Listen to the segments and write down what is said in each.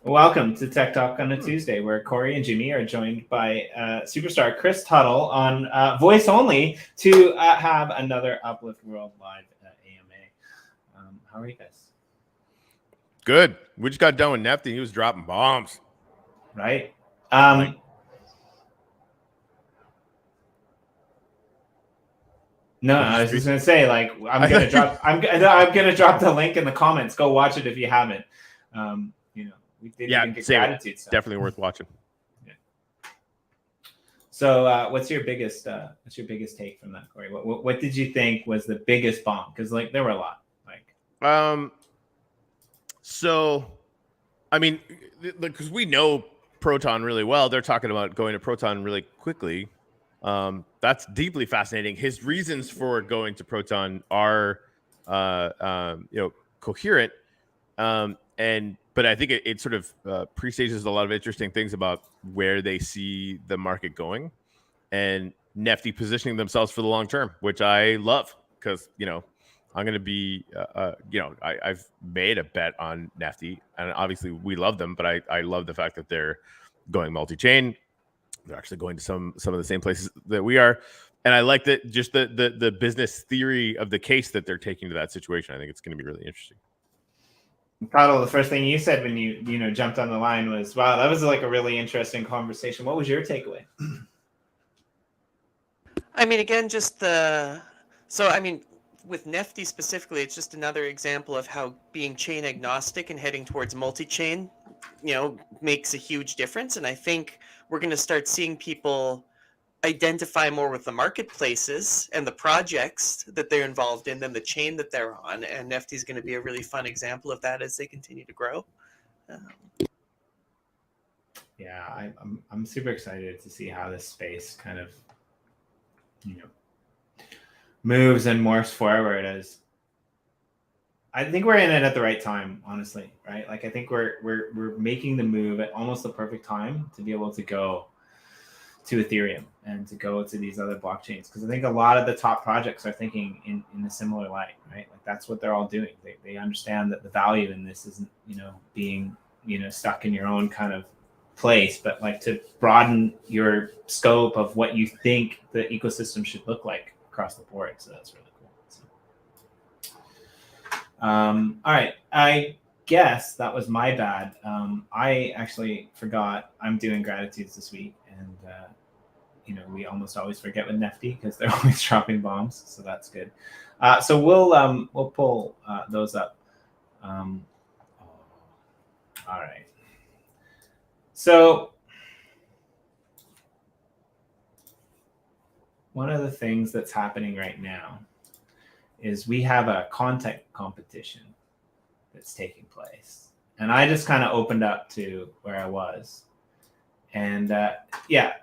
Welcome to Tech Talk on a Tuesday, where Corey and Jimmy are joined by superstar Chris Tuttle on voice only to have another Uplift World Live AMA. How are you guys? Good. We just got done with Nefty. He was dropping bombs. Right. No, I was just gonna say, like, I'm gonna drop the link in the comments. Go watch it if you haven't. You know, we didn't even get gratitude stuff. Definitely worth watching. Yeah. So, what's your biggest take from that, Corey? What did you think was the biggest bomb? Because like there were a lot. So, I mean, because we know Proton really well, they're talking about going to Proton really quickly. That's deeply fascinating. His reasons for going to Proton are, coherent. But I think it sort of presages a lot of interesting things about where they see the market going, and Nefty positioning themselves for the long term, which I love because I'm going to be, I've made a bet on Nefty, and obviously we love them, but I love the fact that they're going multi-chain. They're actually going to some of the same places that we are. And I like that, just the business theory of the case that they're taking to that situation. I think it's going to be really interesting. Tuttle, the first thing you said when you jumped on the line was, wow, that was like a really interesting conversation. What was your takeaway? I mean, again, with Nefty specifically, it's just another example of how being chain agnostic and heading towards multi-chain, makes a huge difference. And I think we're going to start seeing people identify more with the marketplaces and the projects that they're involved in than the chain that they're on. And Nefty is going to be a really fun example of that as they continue to grow. Yeah, I'm super excited to see how this space kind of moves and morphs forward. As I think we're in it at the right time, honestly, right? Like I think we're making the move at almost the perfect time to be able to go to Ethereum and to go to these other blockchains, because I think a lot of the top projects are thinking in a similar light, right? Like that's what they're all doing. They understand that the value in this isn't being stuck in your own kind of place, but like to broaden your scope of what you think the ecosystem should look like across the board. So that's really cool. So, all right, I guess that was my bad. I actually forgot I'm doing gratitudes this week, and we almost always forget with Nefty because they're always dropping bombs, so that's good. So we'll pull those up. All right. So one of the things that's happening right now is we have a content competition that's taking place. And I just kind of opened up to where I was. And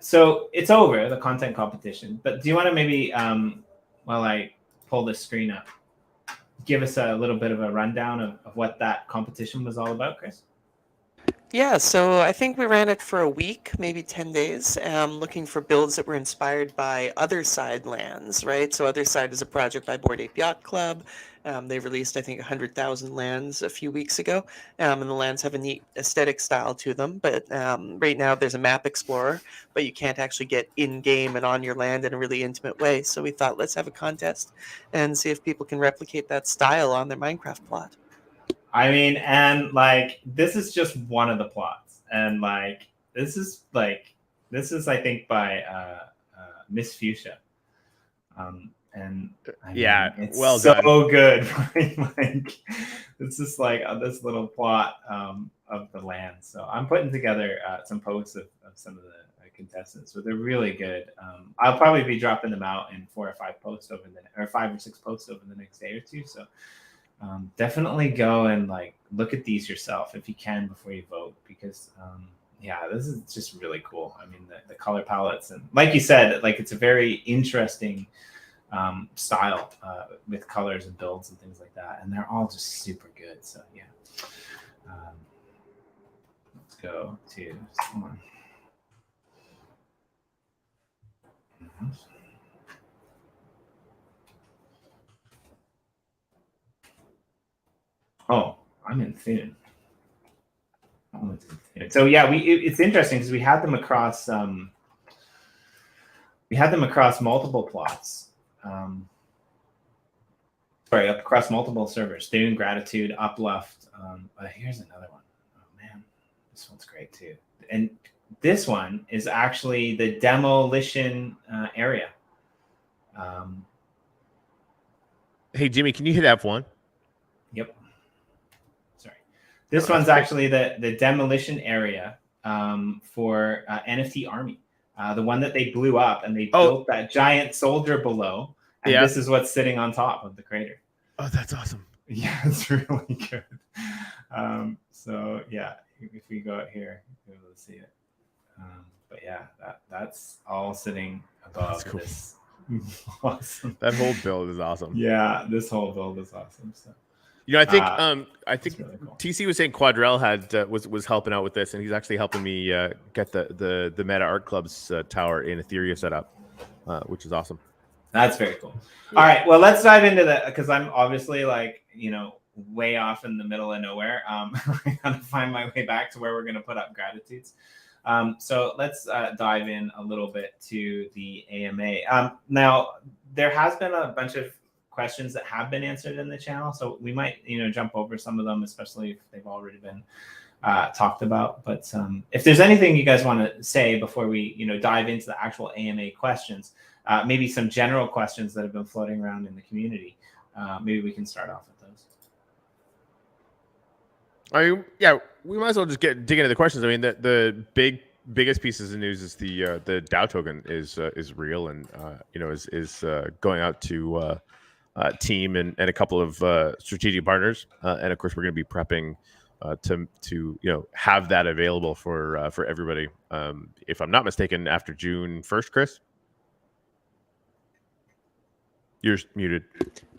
so it's over, the content competition. But do you want to maybe, while I pull this screen up, give us a little bit of a rundown of what that competition was all about, Chris? Yeah, so I think we ran it for a week, maybe 10 days, looking for builds that were inspired by Otherside lands, right? So Otherside is a project by Bored Ape Yacht Club. They released, I think, 100,000 lands a few weeks ago, and the lands have a neat aesthetic style to them. But right now there's a map explorer, but you can't actually get in-game and on your land in a really intimate way. So we thought, let's have a contest and see if people can replicate that style on their Minecraft plot. I mean, and like this is just one of the plots, and like this is I think by Miss Fuchsia, and I mean, it's well so done. Good. Like it's just like this little plot of the land. So I'm putting together some posts of some of the contestants, but they're really good. I'll probably be dropping them out in 4 or 5 posts or 5 or 6 posts over the next day or two. So. Definitely go and like look at these yourself if you can before you vote, because this is just really cool. I mean, the color palettes, and like you said, like it's a very interesting style with colors and builds and things like that, and they're all just super good. So yeah, let's go to someone. Oh, I'm in Thune. So yeah, it's interesting because we had them across multiple plots. Sorry, across multiple servers. Dune, Gratitude, Uplift. Here's another one. Oh man, this one's great too. And this one is actually the demolition area. Hey Jimmy, can you hit F1? Yep. Sorry. This one's actually the demolition area for NFT Army. The one that they blew up and they built that giant soldier below. And this is what's sitting on top of the crater. Oh, that's awesome. Yeah, it's really good. So yeah, if we go out here, you'll be able to see it. But yeah, that's all sitting above this. Awesome. That whole build is awesome. Yeah, this whole build is awesome. So. You know, I think really cool. TC was saying Quadrell had was helping out with this, and he's actually helping me get the Meta Art Club's tower in Ethereum set up, which is awesome. That's very cool. All right, well, let's dive into that because I'm obviously way off in the middle of nowhere. I gotta find my way back to where we're gonna put up gratitudes. So let's dive in a little bit to the AMA. Now, there has been a bunch of questions that have been answered in the channel, so we might jump over some of them, especially if they've already been talked about. But if there's anything you guys want to say before we dive into the actual AMA questions, maybe some general questions that have been floating around in the community, maybe we can start off with those. Yeah, we might as well just dig into the questions. I mean, the biggest pieces of news is the DoW token is real and is going out to team and a couple of strategic partners, and of course we're going to be prepping to have that available for everybody. If I'm not mistaken, after June 1st, Chris. You're muted.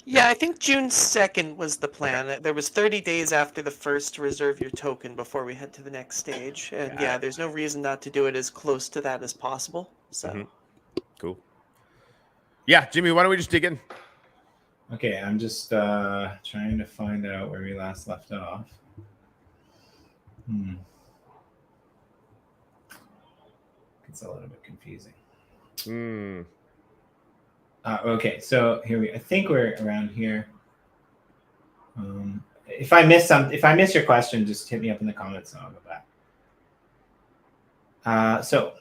Yeah, I think June 2nd was the plan. Okay. There was 30 days after the first to reserve your token before we head to the next stage. And yeah, there's no reason not to do it as close to that as possible. So Cool. Yeah, Jimmy, why don't we just dig in? Okay, I'm just trying to find out where we last left off. It's a little bit confusing. Okay, so here I think we're around here. If I miss your question, just hit me up in the comments and I'll go back. So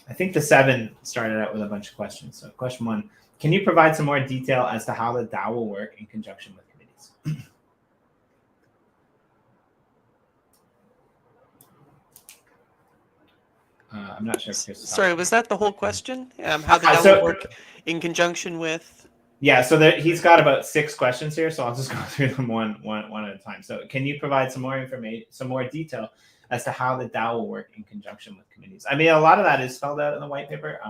I think the 7 started out with a bunch of questions. So question 1, can you provide some more detail as to how the DAO will work in conjunction with committees? I'm not sure if Chris. Sorry, was that the whole question? How the DAO will work in conjunction with? Yeah, so he's got about 6 questions here, so I'll just go through them one at a time. So can you provide some more information, some more detail as to how the DAO will work in conjunction with committees? I mean, a lot of that is spelled out in the white paper.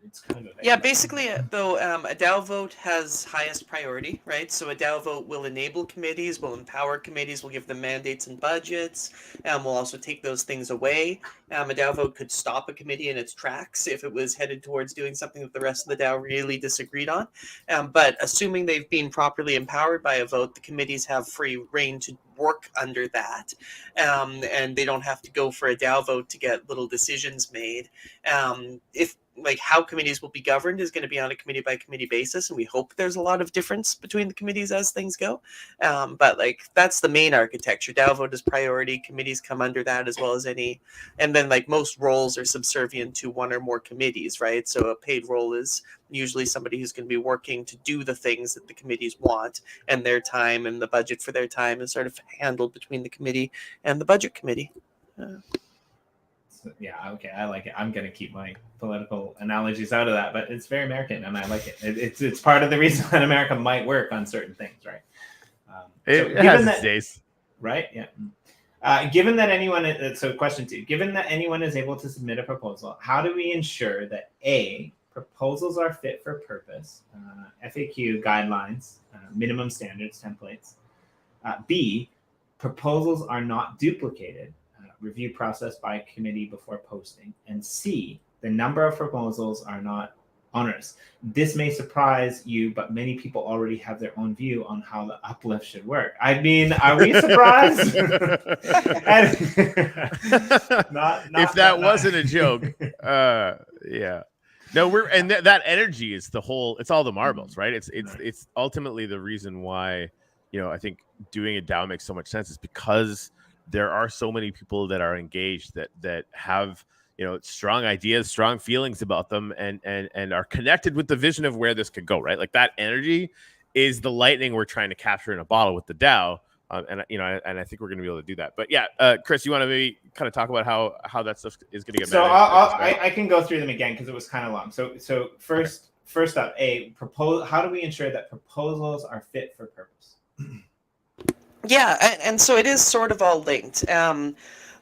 It's kind of basically, though, a DAO vote has highest priority, right? So a DAO vote will enable committees, will empower committees, will give them mandates and budgets, and will also take those things away. A DAO vote could stop a committee in its tracks if it was headed towards doing something that the rest of the DAO really disagreed on. But assuming they've been properly empowered by a vote, the committees have free reign to work under that, and they don't have to go for a DAO vote to get little decisions made. How committees will be governed is going to be on a committee by committee basis, and we hope there's a lot of difference between the committees as things go. But that's the main architecture. DAO vote is priority. Committees come under that as well as any, and then most roles are subservient to one or more committees, right? So a paid role is usually somebody who's going to be working to do the things that the committees want, and their time and the budget for their time is sort of handled between the committee and the budget committee. Yeah, okay, I like it. I'm going to keep my political analogies out of that, but it's very American, and I like it. It's part of the reason that America might work on certain things, right? It has its days. Right, yeah. Given that anyone, so question 2, given that anyone is able to submit a proposal, how do we ensure that A, proposals are fit for purpose, FAQ guidelines, minimum standards, templates, B, proposals are not duplicated, review process by committee before posting, and C, the number of proposals are not onerous. This may surprise you, but many people already have their own view on how the uplift should work. I mean, are we surprised? If that wasn't a joke, yeah. No, that energy is the whole. It's all the marbles, right? It's ultimately the reason why, I think doing a DAO makes so much sense is because there are so many people that are engaged that have strong ideas, strong feelings about them, and are connected with the vision of where this could go, right? Like that energy is the lightning we're trying to capture in a bottle with the DAO, and I think we're going to be able to do that. But yeah, Chris, you want to maybe kind of talk about how that stuff is going to get so managed? I can go through them again because it was kind of long. So first up, how do we ensure that proposals are fit for purpose? Yeah, and so it is sort of all linked.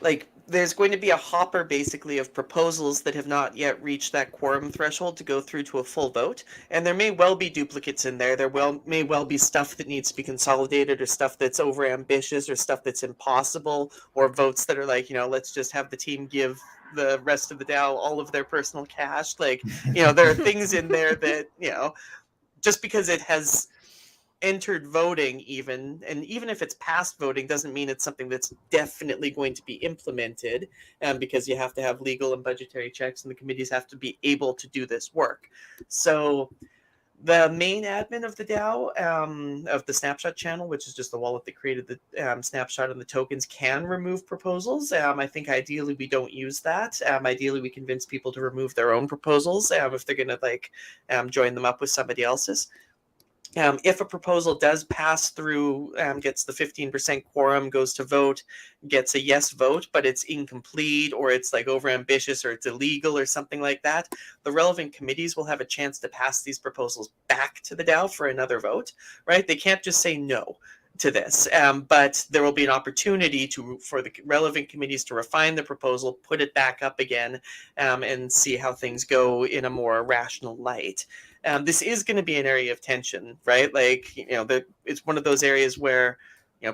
Like there's going to be a hopper basically of proposals that have not yet reached that quorum threshold to go through to a full vote. And there may well be duplicates in there. There may well be stuff that needs to be consolidated or stuff that's over ambitious or stuff that's impossible or votes that are like, let's just have the team give the rest of the DAO all of their personal cash. Like, there are things in there that, just because it has entered voting even if it's past voting doesn't mean it's something that's definitely going to be implemented, because you have to have legal and budgetary checks and the committees have to be able to do this work. So the main admin of the DAO, of the snapshot channel, which is just the wallet that created the snapshot and the tokens, can remove proposals. I think ideally we don't use that. Ideally we convince people to remove their own proposals if they're going to join them up with somebody else's. If a proposal does pass through, gets the 15% quorum, goes to vote, gets a yes vote, but it's incomplete or it's like overambitious or it's illegal or something like that, the relevant committees will have a chance to pass these proposals back to the DAO for another vote, right? They can't just say no to this, but there will be an opportunity for the relevant committees to refine the proposal, put it back up again, and see how things go in a more rational light. This is going to be an area of tension, right? Like, it's one of those areas where,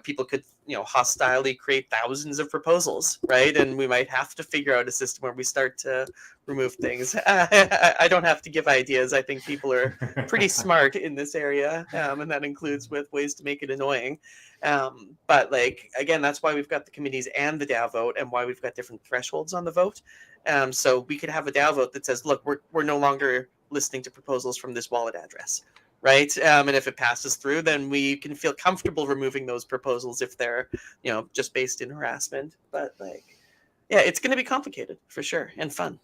people could, hostilely create thousands of proposals, right? And we might have to figure out a system where we start to remove things. I don't have to give ideas. I think people are pretty smart in this area, and that includes with ways to make it annoying. But like, again, that's why we've got the committees and the DAO vote and why we've got different thresholds on the vote. So we could have a DAO vote that says, look, we're no longer listening to proposals from this wallet address, right? And if it passes through, then we can feel comfortable removing those proposals if they're, just based in harassment. But like, yeah, it's going to be complicated for sure and fun.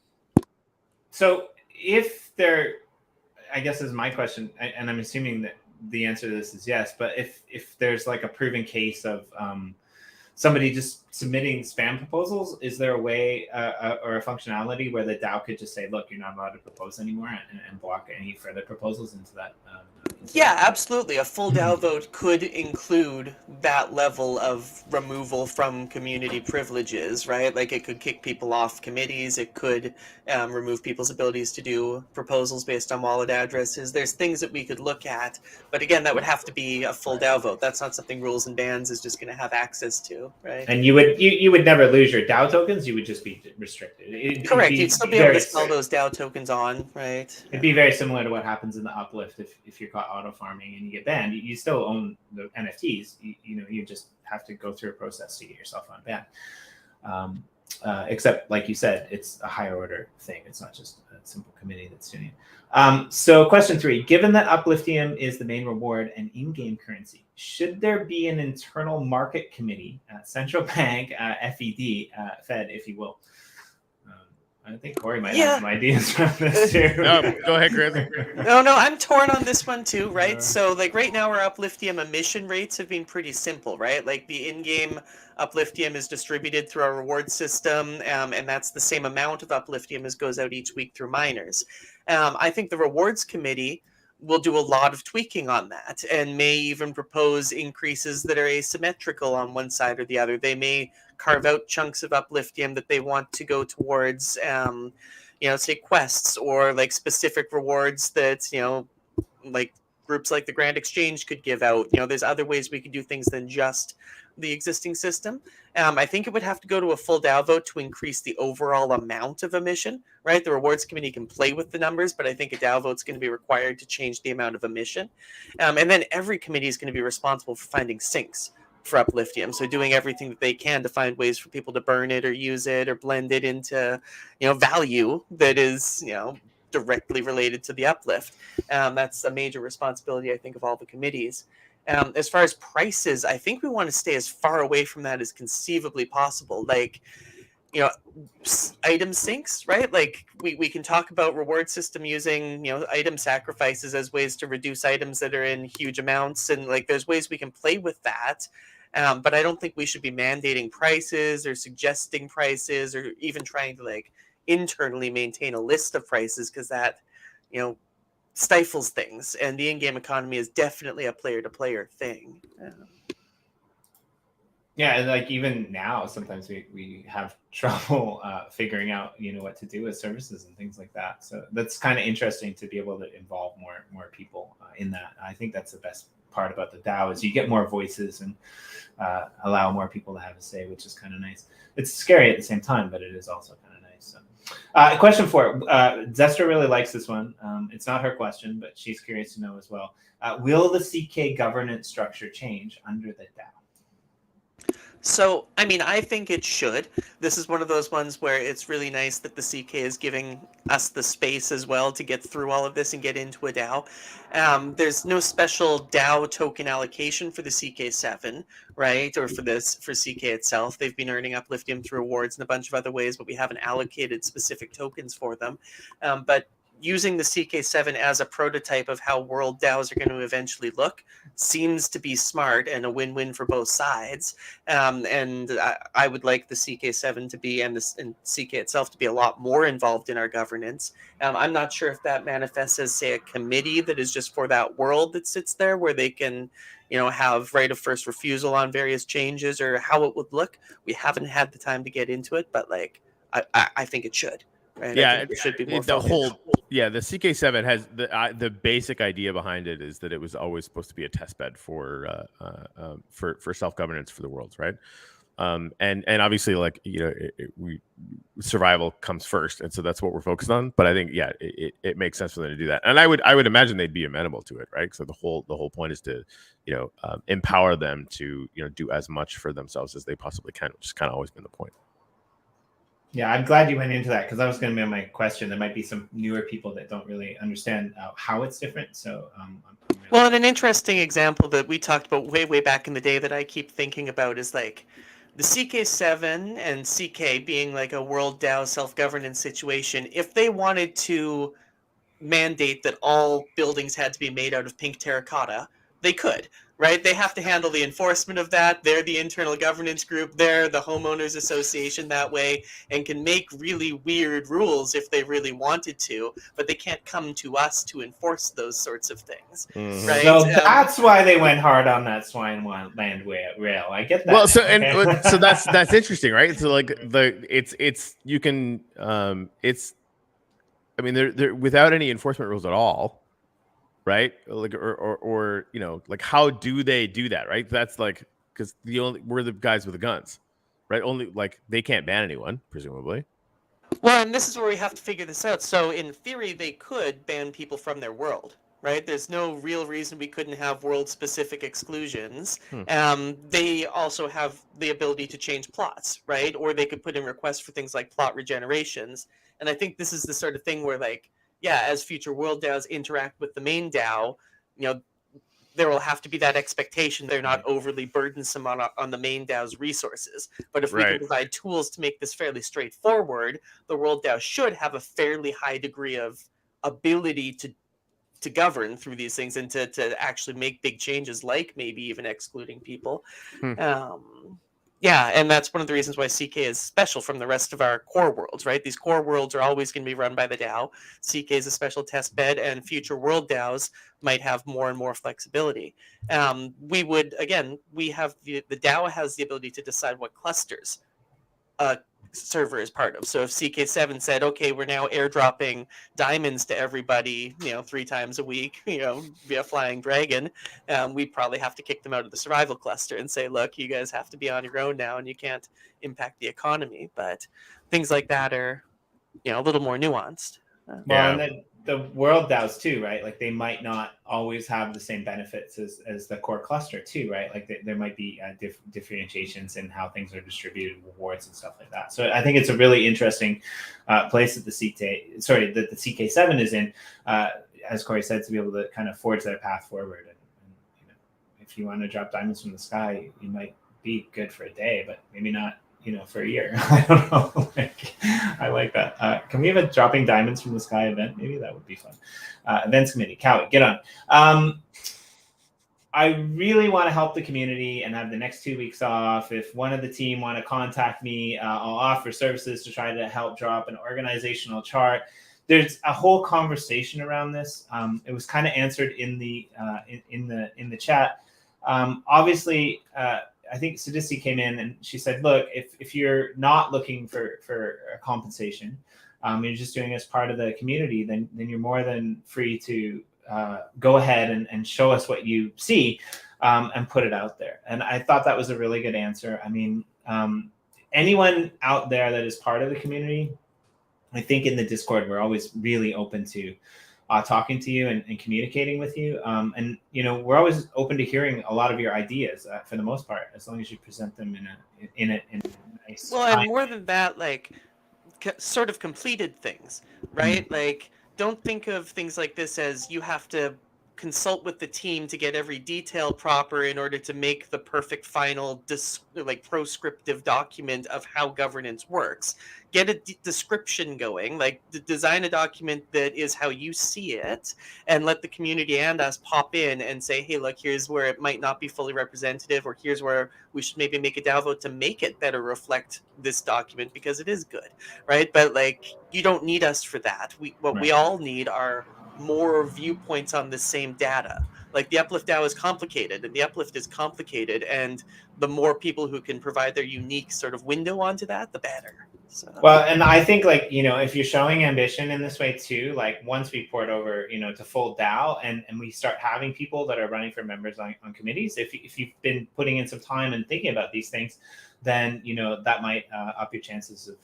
So if there, I guess is my question, and I'm assuming that the answer to this is yes, but if there's like a proven case of somebody just submitting spam proposals, is there a way or a functionality where the DAO could just say, look, you're not allowed to propose anymore and block any further proposals into that? Yeah, absolutely. A full DAO vote could include that level of removal from community privileges, right? Like it could kick people off committees. It could remove people's abilities to do proposals based on wallet addresses. There's things that we could look at. But again, that would have to be a full DAO vote. That's not something Rules and Bans is just going to have access to, right? And you would never lose your DAO tokens. You would just be restricted. Correct. You'd still be able to sell those DAO tokens on, right? It'd be very similar to what happens in the Uplift if you're caught auto farming and you get banned. You still own the NFTs. You just have to go through a process to get yourself unbanned. Except, like you said, it's a higher order thing. It's not just a simple committee that's doing it. So question 3, given that Upliftium is the main reward and in-game currency, should there be an internal market committee, central bank, Fed, if you will? I think Corey might have some ideas from this too. No, go ahead, Chris. No, I'm torn on this one too, right? So like right now our Upliftium emission rates have been pretty simple, right? Like the in-game Upliftium is distributed through our reward system, and that's the same amount of Upliftium as goes out each week through miners. I think the rewards committee will do a lot of tweaking on that and may even propose increases that are asymmetrical on one side or the other. They may carve out chunks of Upliftium that they want to go towards, say quests or like specific rewards that, like groups like the Grand Exchange could give out. There's other ways we could do things than just the existing system. I think it would have to go to a full DAO vote to increase the overall amount of emission, right? The rewards committee can play with the numbers, but I think a DAO vote is going to be required to change the amount of emission. And then every committee is going to be responsible for finding sinks for Upliftium. So doing everything that they can to find ways for people to burn it or use it or blend it into, value that is, directly related to the uplift. That's a major responsibility, I think, of all the committees. As far as prices, I think we want to stay as far away from that as conceivably possible. Like, item sinks, right? Like we can talk about reward system using, item sacrifices as ways to reduce items that are in huge amounts. And like, there's ways we can play with that. But I don't think we should be mandating prices or suggesting prices or even trying to like internally maintain a list of prices, because that, stifles things. And the in-game economy is definitely a player-to-player thing. Yeah, and like even now, sometimes we have trouble figuring out what to do with services and things like that. So that's kind of interesting to be able to involve more people in that. I think that's the best part about the DAO is you get more voices and allow more people to have a say, which is kind of nice. It's scary at the same time, but it is also kind of nice. So, question 4. Zestra really likes this one. It's not her question, but she's curious to know as well. Will the CK governance structure change under the DAO? So, I think it should. This is one of those ones where it's really nice that the CK is giving us the space as well to get through all of this and get into a DAO. There's no special DAO token allocation for the CK7, right? Or for CK itself. They've been earning Upliftium through awards and a bunch of other ways, but we haven't allocated specific tokens for them. But using the CK7 as a prototype of how world DAOs are going to eventually look seems to be smart and a win-win for both sides. And I would like the CK7 to be, and CK itself to be a lot more involved in our governance. I'm not sure if that manifests as, say, a committee that is just for that world that sits there where they can, have right of first refusal on various changes or how it would look. We haven't had the time to get into it, but like, I think it should. Right? Yeah, it should be more the focused. whole. Yeah, the CK7 has the basic idea behind it is that it was always supposed to be a test bed for self-governance for the worlds, right? And obviously, like survival comes first, and so that's what we're focused on. But I think it makes sense for them to do that, and I would imagine they'd be amenable to it, right? So the whole point is to empower them to do as much for themselves as they possibly can, which has kind of always been the point. Yeah, I'm glad you went into that because that was going to be my question. There might be some newer people that don't really understand how it's different. So, well, and an interesting example that we talked about way back in the day that I keep thinking about is like the CK7 and CK being like a world DAO self-governance situation. If they wanted to mandate that all buildings had to be made out of pink terracotta, they could. Right? They have to handle the enforcement of that. They're the internal governance group. They're the homeowners association that way and can make really weird rules if they really wanted to, but they can't come to us to enforce those sorts of things. Mm-hmm. Right? So that's why they went hard on that swine land rail. I get that. Well, so that's interesting, right? So like you can they're without any enforcement rules at all. Right, like or like how do they do that? Right, that's like because we're the guys with the guns, right? Only like they can't ban anyone, presumably. Well, and this is where we have to figure this out. So in theory, they could ban people from their world, right? There's no real reason we couldn't have world-specific exclusions. They also have the ability to change plots, right? Or they could put in requests for things like plot regenerations. And I think this is the sort of thing where like, as future world DAOs interact with the main DAO, there will have to be that expectation they're not overly burdensome on the main DAO's resources. But if we can provide tools to make this fairly straightforward, the world DAO should have a fairly high degree of ability to govern through these things and to actually make big changes, like maybe even excluding people. And that's one of the reasons why CK is special from the rest of our core worlds, right? These core worlds are always going to be run by the DAO. CK is a special test bed, and future world DAOs might have more and more flexibility. We have the DAO has the ability to decide what clusters a server is part of. So if CK7 said, okay, we're now airdropping diamonds to everybody, 3 times a week, via Flying Dragon, we'd probably have to kick them out of the survival cluster and say, look, you guys have to be on your own now and you can't impact the economy. But things like that are, a little more nuanced. Well, and the world DAOs too, right? Like they might not always have the same benefits as the core cluster too, right? Like there might be differentiations in how things are distributed, rewards and stuff like that. So I think it's a really interesting place that the CK7 is in, as Corey said, to be able to kind of forge that path forward. And if you want to drop diamonds from the sky, you might be good for a day, but maybe not, for a year. I don't know. I like that. Can we have a dropping diamonds from the sky event? Maybe that would be fun. Events committee, Cowie, get on. I really want to help the community and have the next 2 weeks off. If one of the team want to contact me, I'll offer services to try to help drop an organizational chart. There's a whole conversation around this. It was kind of answered in the chat. Obviously, I think Sadisty came in and she said, look, if you're not looking for a compensation, you're just doing it as part of the community, then you're more than free to go ahead and show us what you see and put it out there. And I thought that was a really good answer. I mean, anyone out there that is part of the community, I think in the Discord, we're always really open to talking to you and communicating with you. And, we're always open to hearing a lot of your ideas for the most part, as long as you present them in a nice Well, and more than that, like sort of completed things, right? Like, don't think of things like this as you have to consult with the team to get every detail proper in order to make the perfect final proscriptive document of how governance works. Get a description going, design a document that is how you see it, and let the community and us pop in and say, hey, look, here's where it might not be fully representative, or here's where we should maybe make a DAO vote to make it better reflect this document because it is good, right? But you don't need us for that. We all need are more viewpoints on the same data. Like the Uplift DAO is complicated and the Uplift is complicated, and the more people who can provide their unique sort of window onto that, the better. So. Well, and I think if you're showing ambition in this way too, once we port over, to full DAO and we start having people that are running for members on committees, if you've been putting in some time and thinking about these things, then, that might up your chances of,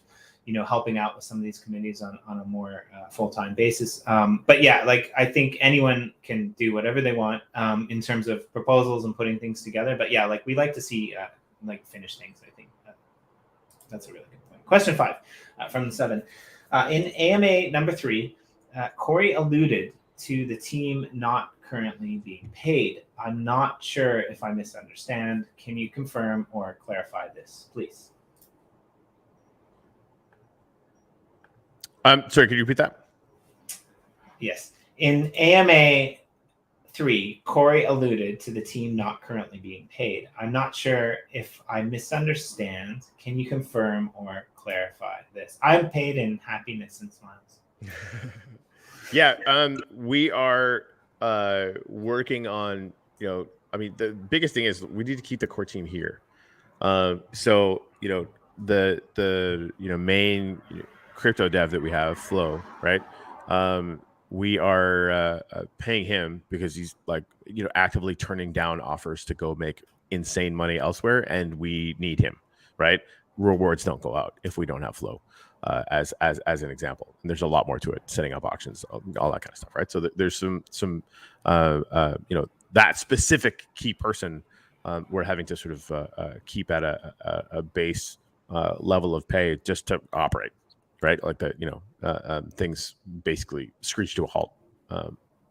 helping out with some of these committees on a more full-time basis. But yeah, I think anyone can do whatever they want in terms of proposals and putting things together. But yeah, we like to see finished things, I think. That's a really good point. Question 5 from the 7. In AMA number 3, Corey alluded to the team not currently being paid. I'm not sure if I misunderstand. Can you confirm or clarify this, please? Sorry, could you repeat that? Yes. In AMA 3, Corey alluded to the team not currently being paid. I'm not sure if I misunderstand. Can you confirm or clarify this? I'm paid in happiness and smiles. Yeah, we are working on, the biggest thing is we need to keep the core team here. So, the main crypto dev that we have, Flo, right? We are paying him because he's actively turning down offers to go make insane money elsewhere, and we need him, right? Rewards don't go out if we don't have Flo, as an example. And there's a lot more to it, setting up auctions, all that kind of stuff, right? So there's some that specific key person we're having to sort of keep at a base level of pay just to operate. Right, things basically screech to a halt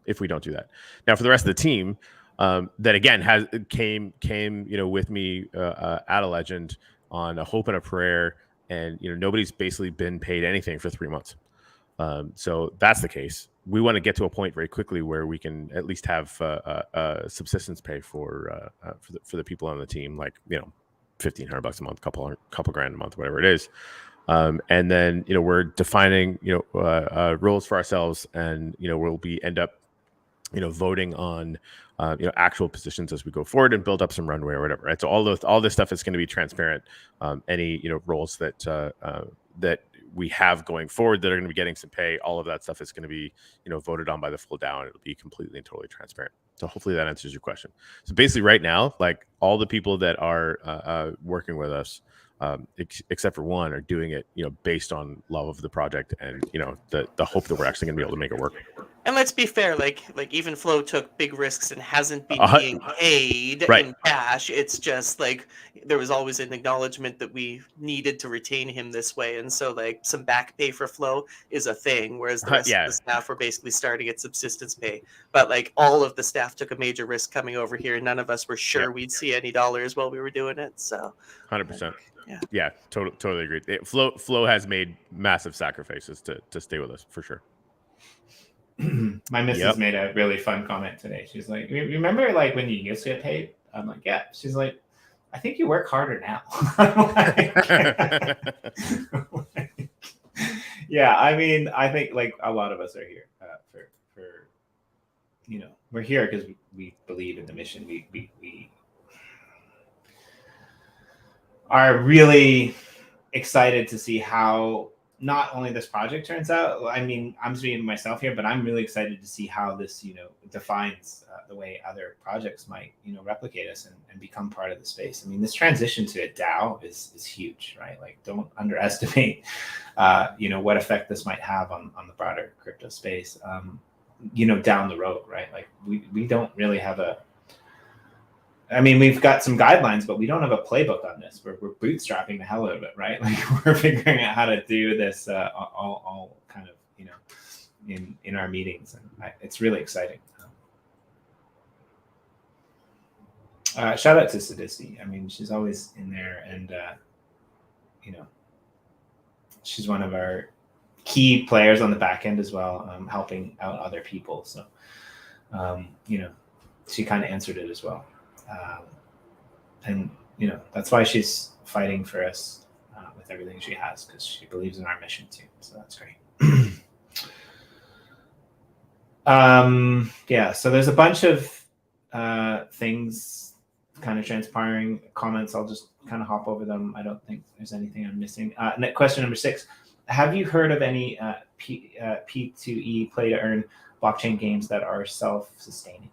if we don't do that. Now, for the rest of the team, that again came with me at a legend on a hope and a prayer, and nobody's basically been paid anything for 3 months. So that's the case. We want to get to a point very quickly where we can at least have subsistence pay for the people on the team, $1,500 a month, couple grand a month, whatever it is. And then, we're defining, rules for ourselves, and, we'll end up voting on actual positions as we go forward and build up some runway or whatever, right? So all this stuff is going to be transparent. Any roles that that we have going forward that are going to be getting some pay, all of that stuff is going to be voted on by the full DAO, and it'll be completely and totally transparent. So hopefully that answers your question. So basically right now, like all the people that are working with us, except for one, are doing it based on love of the project and the hope that we're actually going to be able to make it work. And let's be fair, like even Flo took big risks and hasn't been Uh-huh. being paid Right. in cash. It's just like there was always an acknowledgement that we needed to retain him this way, and so like some back pay for Flo is a thing, whereas the rest Yeah. of the staff were basically starting at subsistence pay. But like all of the staff took a major risk coming over here. None of us were sure we'd see any dollars while we were doing it. So 100%. Yeah, totally agree. Flo has made massive sacrifices to stay with us for sure. My missus made a really fun comment today. She's like, remember like when you used to get paid? I'm like, yeah. She's like, I think you work harder now. Yeah, I mean, I think like a lot of us are here for we're here because we believe in the mission. We are really excited to see how not only this project turns out. I mean, I'm speaking to myself here, but I'm really excited to see how this, defines the way other projects might, replicate us and become part of the space. I mean, this transition to a DAO is huge, right? Like, don't underestimate, what effect this might have on the broader crypto space, down the road, right? Like, we don't really have I mean, we've got some guidelines, but we don't have a playbook on this. We're bootstrapping the hell out of it, right? Like we're figuring out how to do this all kind of, in our meetings, and it's really exciting. Shout out to Sadisty. I mean, she's always in there, and she's one of our key players on the back end as well, helping out other people. So, she kind of answered it as well. And that's why she's fighting for us with everything she has, because she believes in our mission too. So that's great. So there's a bunch of things kind of transpiring, comments. I'll just kind of hop over them. I don't think there's anything I'm missing. Question number 6. Have you heard of any P2E play to earn blockchain games that are self-sustaining?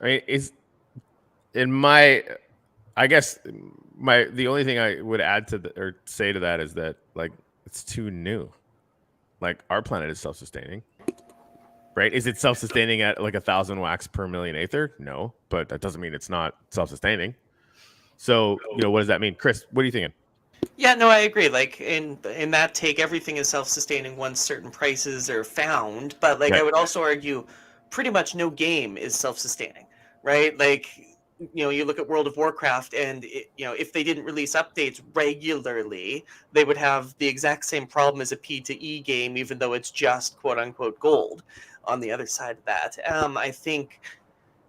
I mean, the only thing I would add to or say to that is that like it's too new. Like our planet is self-sustaining, right? Is it self-sustaining at like 1,000 wax per million Aether? No, but that doesn't mean it's not self-sustaining. So what does that mean, Chris? What are you thinking? Yeah, no, I agree. Like in that take, everything is self-sustaining once certain prices are found. But like I would also argue, pretty much no game is self-sustaining, right? Like you look at World of Warcraft, and if they didn't release updates regularly, they would have the exact same problem as a P2E game, even though it's just quote unquote gold. On the other side of that, I think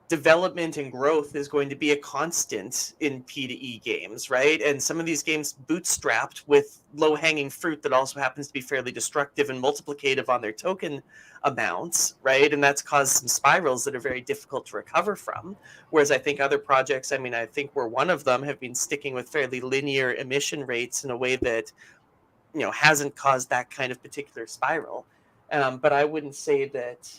development and growth is going to be a constant in P2E games, right? And some of these games bootstrapped with low-hanging fruit that also happens to be fairly destructive and multiplicative on their token amounts, right? And that's caused some spirals that are very difficult to recover from. Whereas I think other projects, I think we're one of them, have been sticking with fairly linear emission rates in a way that, hasn't caused that kind of particular spiral. But I wouldn't say that,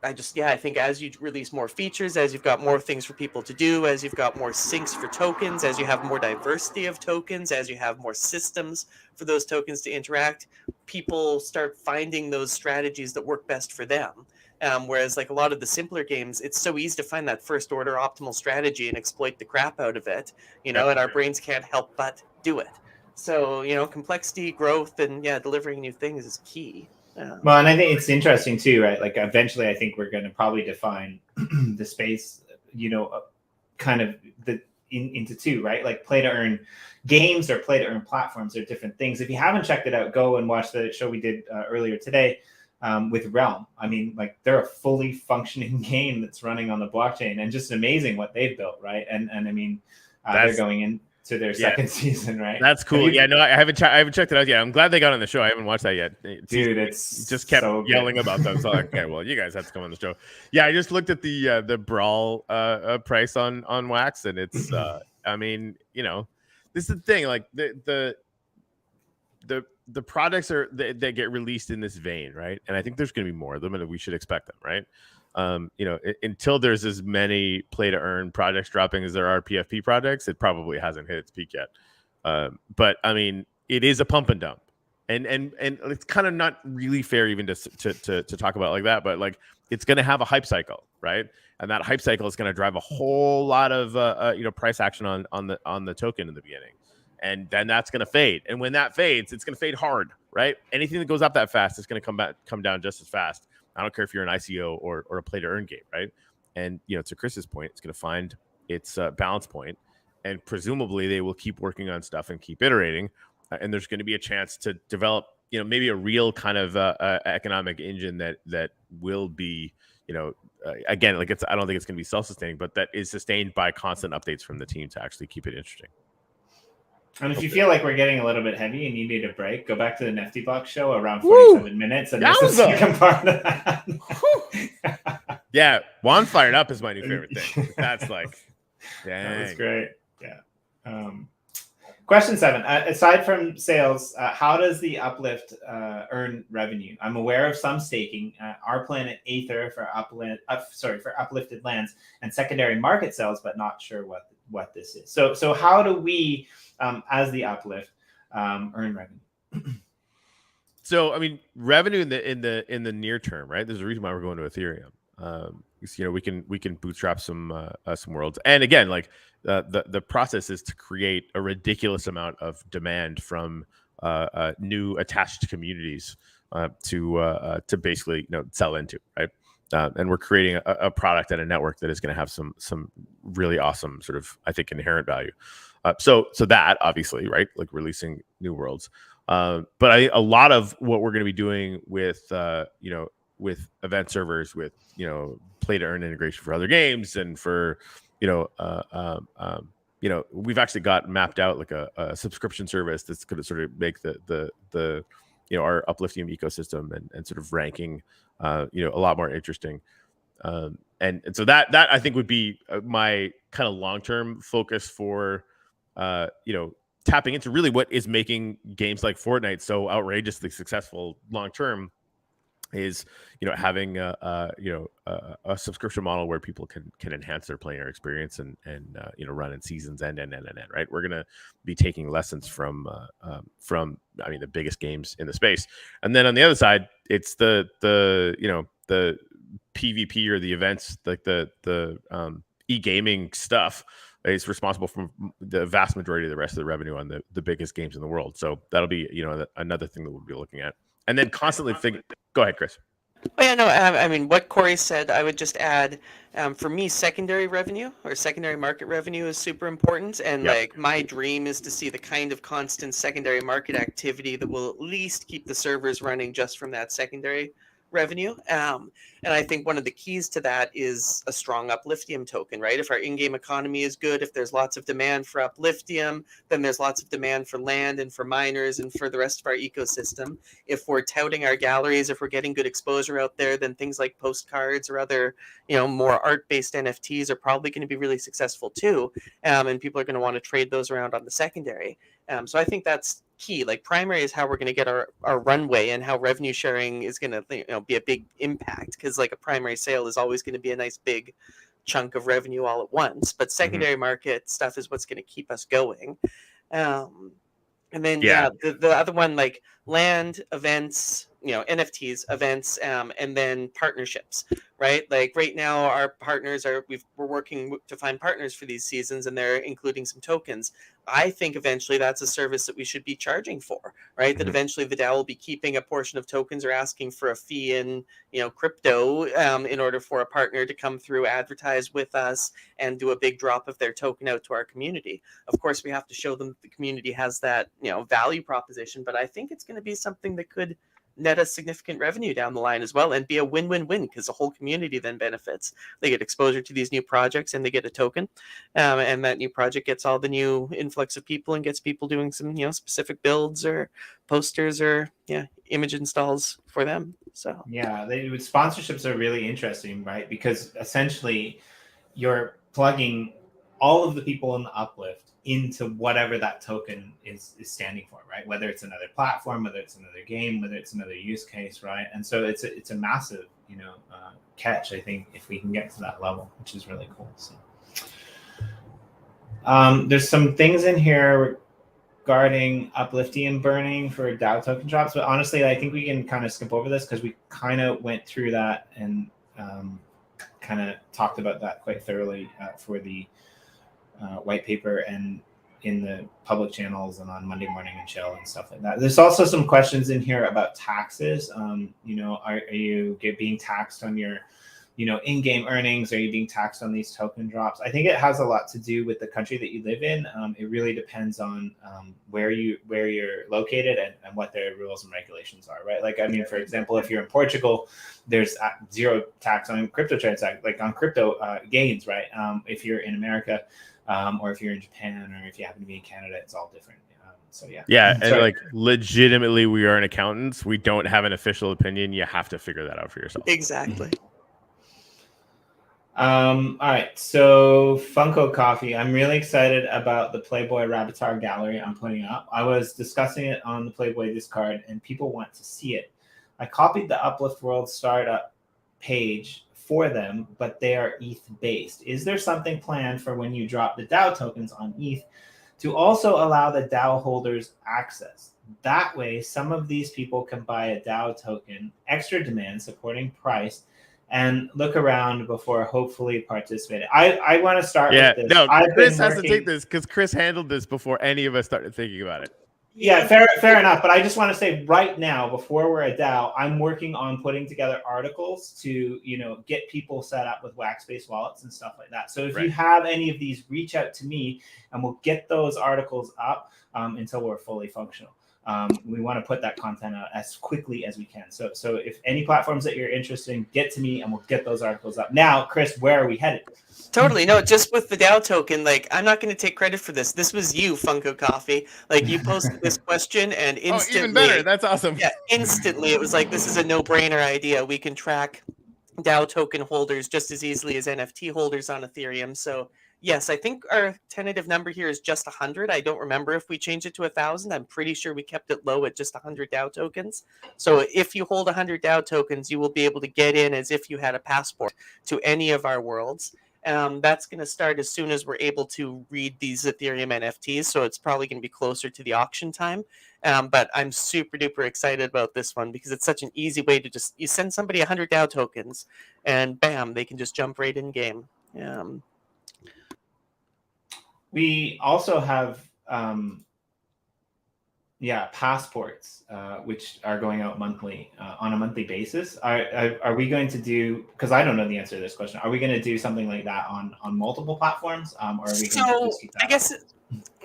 I think as you release more features, as you've got more things for people to do, as you've got more syncs for tokens, as you have more diversity of tokens, as you have more systems for those tokens to interact, people start finding those strategies that work best for them. Whereas like a lot of the simpler games, it's so easy to find that first order optimal strategy and exploit the crap out of it, and our brains can't help but do it. So, complexity, growth, and delivering new things is key. Well, and I think it's interesting too, right? Like eventually I think we're going to probably define the space, kind of into two, right? Like play to earn games or play to earn platforms are different things. If you haven't checked it out, go and watch the show we did earlier today with Realm. I mean, like they're a fully functioning game that's running on the blockchain, and just amazing what they've built, right? And I mean, they're going in. to their second season, right? That's cool. Yeah, no, I haven't checked it out yet. I'm glad they got on the show. I haven't watched that yet. Dude, it's just kept so yelling good. about them. So like, okay, well, you guys have to come on the show. Yeah, I just looked at the Brawl price on Wax, and it's I mean, you know, this is the thing. Like the products that get released in this vein, right? And I think there's going to be more of them, and we should expect them, right? You know, until there's as many play to earn projects dropping as there are PFP projects, it probably hasn't hit its peak yet. But I mean, it is a pump and dump, and it's kind of not really fair even to talk about it like that. But like, it's going to have a hype cycle, right? And that hype cycle is going to drive a whole lot of you know, price action on the token in the beginning, and then that's going to fade. And when that fades, it's going to fade hard, right? Anything that goes up that fast is going to come down just as fast. I don't care if you're an ICO or a play to earn game, right? And you know, to Chris's point, it's going to find its balance point, and presumably they will keep working on stuff and keep iterating. And there's going to be a chance to develop, you know, maybe a real kind of economic engine that will be, you know, again, like I don't think it's going to be self-sustaining, but that is sustained by constant updates from the team to actually keep it interesting. And if you feel like we're getting a little bit heavy and you need a break, go back to the Nifty Block show around 47 minutes, and this is the second part of that. Yeah, Juan Fired Up is my new favorite thing. That's like, dang. That was great. Yeah. Question 7. Aside from sales, how does the Uplift earn revenue? I'm aware of some staking. Our Planet Aether for uplifted lands and secondary market sales, but not sure what this is. So how do we, as the Uplift, earn revenue? So I mean, revenue in the near term, right? There's a reason why we're going to Ethereum. You know, we can bootstrap some worlds, and again, like the process is to create a ridiculous amount of demand from new attached communities to basically, you know, sell into, right? And we're creating a product and a network that is going to have some really awesome sort of, I think, inherent value. So that obviously, right, like releasing new worlds. But a lot of what we're going to be doing with you know, with event servers, with, you know, play to earn integration for other games, and for, you know, we've actually got mapped out like a subscription service that's going to sort of make the you know, our Upliftium ecosystem and sort of ranking you know, a lot more interesting. And so that I think would be my kind of long-term focus for you know, tapping into really what is making games like Fortnite so outrageously successful long-term, is, you know, having you know, a subscription model where people can enhance their player experience and you know, run in seasons end, right? We're gonna be taking lessons from I mean, the biggest games in the space, and then on the other side, it's the you know, the PvP or the events, like the e-gaming stuff is responsible for the vast majority of the rest of the revenue on the biggest games in the world. So that'll be, you know, another thing that we'll be looking at. And then constantly go ahead, Chris. Oh yeah, no, I mean, what Corey said, I would just add, for me, secondary revenue or secondary market revenue is super important. And like, my dream is to see the kind of constant secondary market activity that will at least keep the servers running just from that secondary revenue. And I think one of the keys to that is a strong Upliftium token, right? If our in-game economy is good, if there's lots of demand for Upliftium, then there's lots of demand for land and for miners and for the rest of our ecosystem. If we're touting our galleries, if we're getting good exposure out there, then things like postcards or other, you know, more art-based NFTs are probably going to be really successful too. And people are going to want to trade those around on the secondary. So I think that's key. Like, primary is how we're going to get our runway, and how revenue sharing is going to, you know, be a big impact, because like a primary sale is always going to be a nice big chunk of revenue all at once, but secondary market stuff is what's going to keep us going. And then the other one, like land, events, you know, NFTs, events, and then partnerships, right? Like right now, our partners we're working to find partners for these seasons, and they're including some tokens. I think eventually that's a service that we should be charging for, right? That eventually the DAO will be keeping a portion of tokens or asking for a fee in, you know, crypto, in order for a partner to come through, advertise with us, and do a big drop of their token out to our community. Of course, we have to show them that the community has that, you know, value proposition, but I think it's going to be something that could net us significant revenue down the line as well, and be a win-win-win, because the whole community then benefits. They get exposure to these new projects and they get a token, and that new project gets all the new influx of people and gets people doing some specific builds or posters or image installs for them. So yeah, sponsorships are really interesting, right? Because essentially you're plugging all of the people in the Uplift into whatever that token is standing for, right? Whether it's another platform, whether it's another game, whether it's another use case, right? And so it's a massive catch, I think, if we can get to that level, which is really cool. So there's some things in here regarding Upliftium burning for DoW token drops, but honestly, I think we can kind of skip over this because we kind of went through that and kind of talked about that quite thoroughly for the white paper and in the public channels and on Monday Morning and Chill and stuff like that. There's also some questions in here about taxes. Are you being taxed on your in-game earnings? Are you being taxed on these token drops? I think it has a lot to do with the country that you live in. It really depends on where you're located and what their rules and regulations are, right? Like, I mean, for example, if you're in Portugal, there's zero tax on crypto transactions, like on crypto gains, right? If you're in America, or if you're in Japan, or if you happen to be in Canada, it's all different. So yeah. Yeah, and like legitimately, we are accountants. We don't have an official opinion. You have to figure that out for yourself. Exactly. All right, so Funko Coffee. I'm really excited about the Playboy Rabbitars gallery I'm putting up. I was discussing it on the Playboy Discord, and people want to see it. I copied the Uplift World startup page for them, but they are ETH based. Is there something planned for when you drop the DoW tokens on ETH to also allow the DoW holders access? That way, some of these people can buy a DoW token, extra demand, supporting price, and look around before hopefully participating. I want to start with this. No, Chris has to take this because Chris handled this before any of us started thinking about it. Yeah, fair enough. But I just want to say right now, before we're at DoW, I'm working on putting together articles to, get people set up with wax-based wallets and stuff like that. So if you have any of these, reach out to me and we'll get those articles up until we're fully functional. We want to put that content out as quickly as we can. So if any platforms that you're interested in, get to me and we'll get those articles up. Now, Chris, where are we headed? Totally. No, just with the DoW token, like, I'm not going to take credit for this. This was you, Funko Coffee. Like, you posted this question and instantly... Oh, even better. That's awesome. Yeah, instantly it was like, this is a no-brainer idea. We can track DoW token holders just as easily as NFT holders on Ethereum. So, yes, I think our tentative number here is just 100. I don't remember if we changed it to 1,000. I'm pretty sure we kept it low at just 100 DoW tokens. So if you hold 100 DoW tokens, you will be able to get in as if you had a passport to any of our worlds. That's going to start as soon as we're able to read these Ethereum NFTs. So it's probably going to be closer to the auction time. But I'm super duper excited about this one because it's such an easy way to you send somebody 100 DoW tokens and bam, they can just jump right in game. We also have passports, which are going out monthly on a monthly basis. Are we going to do, because I don't know the answer to this question, are we going to do something like that on multiple platforms, or are we going to just keep that? I guess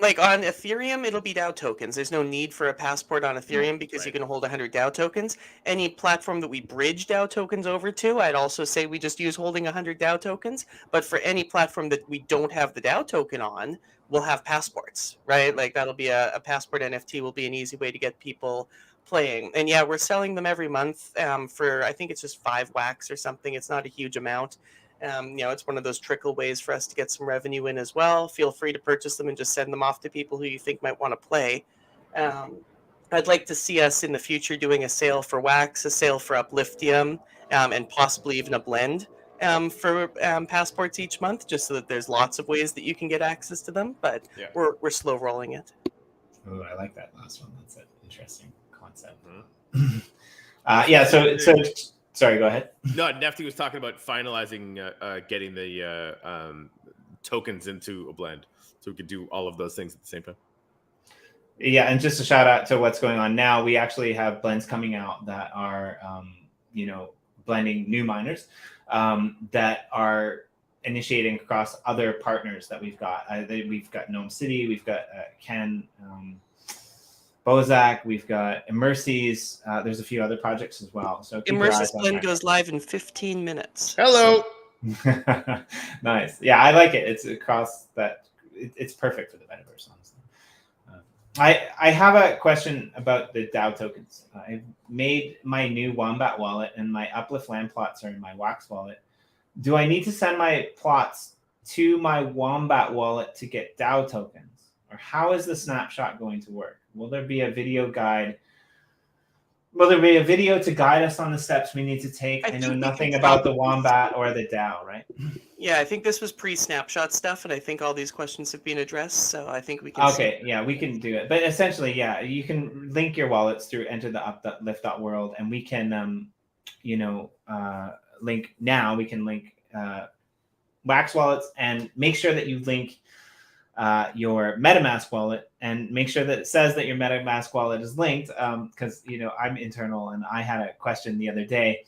like on Ethereum, it'll be DoW tokens. There's no need for a passport on Ethereum because you can hold 100 DoW tokens. Any platform that we bridge DoW tokens over to, I'd also say we just use holding 100 DoW tokens. But for any platform that we don't have the DoW token on, we'll have passports, right? Like that'll be a passport NFT will be an easy way to get people playing. And yeah, we're selling them every month for, I think it's just 5 wax or something. It's not a huge amount. It's one of those trickle ways for us to get some revenue in as well. Feel free to purchase them and just send them off to people who you think might want to play. I'd like to see us in the future doing a sale for wax, a sale for Upliftium, and possibly even a blend for passports each month, just so that there's lots of ways that you can get access to them. But we're slow rolling it. Oh, I like that last one. That's an interesting concept. So sorry, go ahead. No, Nefty was talking about finalizing getting the tokens into a blend, so we could do all of those things at the same time. Yeah, and just a shout out to what's going on now. We actually have blends coming out that are, blending new miners that are initiating across other partners that we've got. We've got Gnome City, we've got Ken BluDAC, we've got Immerses. There's a few other projects as well. So keep your eyes Immerses on Blend that. goes live in 15 minutes. Hello. Nice. Yeah, I like it. It's across that. It's perfect for the metaverse, honestly. I have a question about the DoW tokens. I've made my new Wombat wallet, and my Uplift land plots are in my Wax wallet. Do I need to send my plots to my Wombat wallet to get DoW tokens? Or how is the snapshot going to work? Will there be a video guide? Will there be a video to guide us on the steps we need to take? I know nothing about the Wombat or the DoW, right? Yeah, I think this was pre-snapshot stuff, and I think all these questions have been addressed, so I think we can Okay, yeah, we can do it. But essentially, yeah, you can link your wallets through enter the Uplift.world, and we can, link now. We can link Wax wallets and make sure that you link your MetaMask wallet and make sure that it says that your MetaMask wallet is linked, because I'm internal and I had a question the other day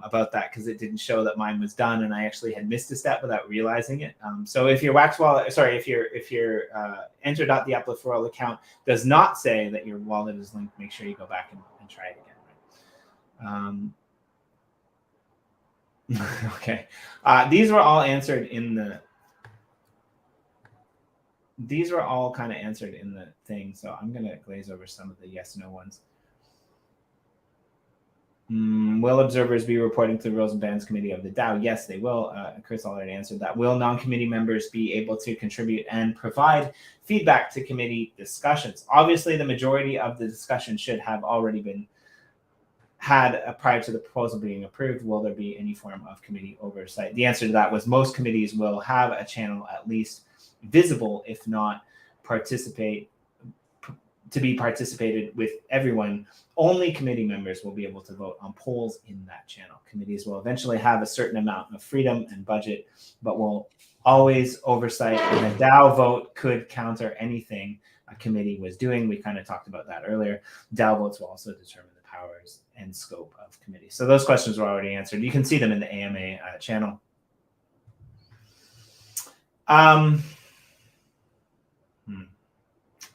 about that because it didn't show that mine was done and I actually had missed a step without realizing it. So if your Wax wallet, if your enter.TheUpLift World account does not say that your wallet is linked, make sure you go back and try it again. Okay, these were all answered in the. These were all kind of answered in the thing, so I'm going to glaze over some of the yes/no ones. Will observers be reporting to the Rules and Bans Committee of the DoW? Yes, they will. Chris already answered that. Will non-committee members be able to contribute and provide feedback to committee discussions? Obviously, the majority of the discussion should have already been had prior to the proposal being approved. Will there be any form of committee oversight? The answer to that was most committees will have a channel at least visible, if not participated with everyone. Only committee members will be able to vote on polls in that channel. Committees will eventually have a certain amount of freedom and budget, but will always oversight, and a DoW vote could counter anything a committee was doing. We kind of talked about that earlier. DoW votes will also determine the powers and scope of committees. So those questions were already answered. You can see them in the AMA channel.